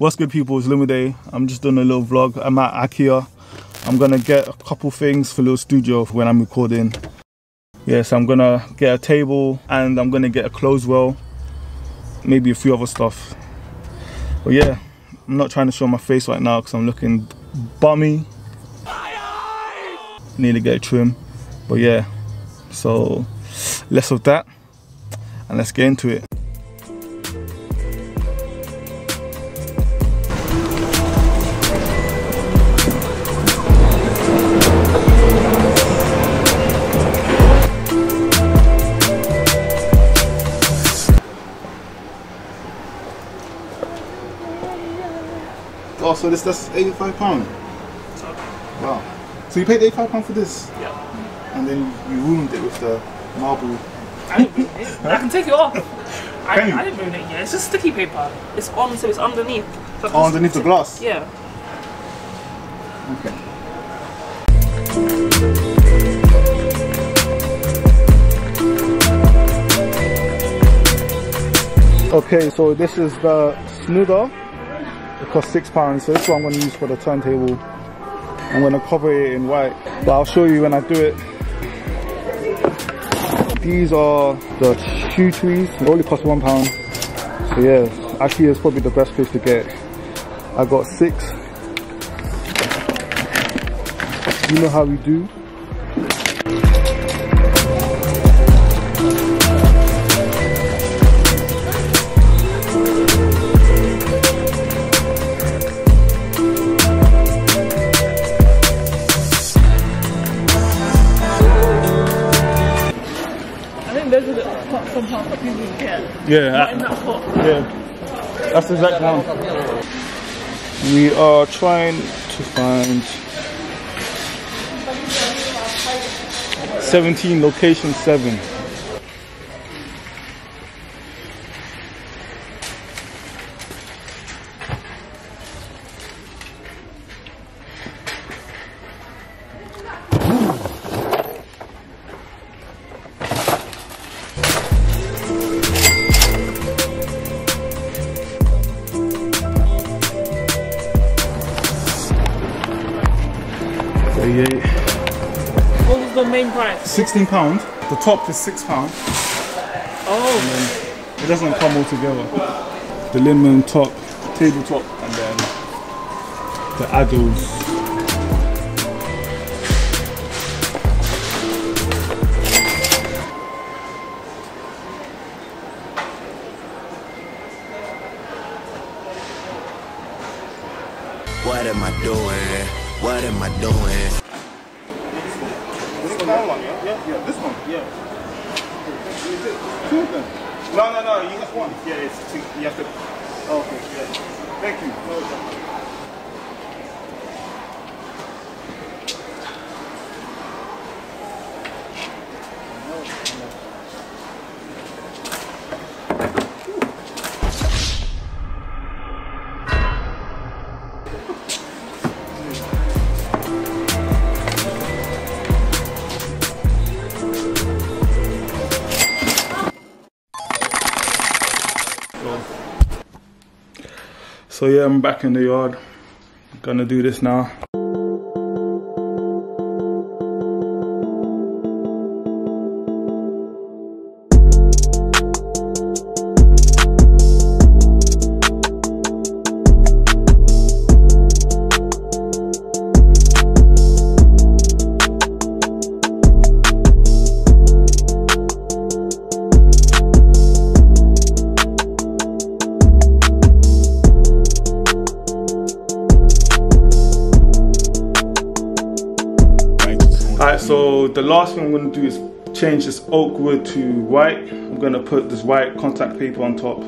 What's good, people? It's LUMIDAYY. I'm just doing a little vlog. I'm at IKEA. I'm gonna get a couple things for a little studio when I'm recording. Yeah, so I'm gonna get a table and I'm gonna get a clothes roll, maybe a few other stuff. But yeah, I'm not trying to show my face right now because I'm looking bummy. Need to get a trim. But yeah, so less of that and let's get into it. Oh, so that's £85? Wow. So you paid £85 for this? Yeah. And then you ruined it with the marble. I didn't ruin it. I can take it off. I didn't ruin it, yeah. It's just sticky paper. It's on, so it's underneath. So oh, underneath the glass? Yeah. Okay. Okay, so this is the smoother. It costs £6, so this is what I'm going to use for the turntable. I'm going to cover it in white, but I'll show you when I do it. These are the shoe trees. They only cost £1. So yeah, IKEA is probably the best place to get. I got 6. You know how we do. Those are the some parts that people get. Yeah. Not in that pot. Yeah. That's the exact one. We are trying to find 17 location 7. What was the main price? £16. The top is £6. Oh. And then it doesn't come all together. The linen top, tabletop, and then the addles. What am I doing? What am I doing? This one, yeah? Yeah, this one, yeah. Is it 2 of them? No, you just one. Yeah, it's 2. You have to. Oh, okay, yeah. Thank you. So yeah, I'm back in the yard. I'm gonna do this now. Alright, so the last thing I'm going to do is change this oak wood to white. I'm going to put this white contact paper on top.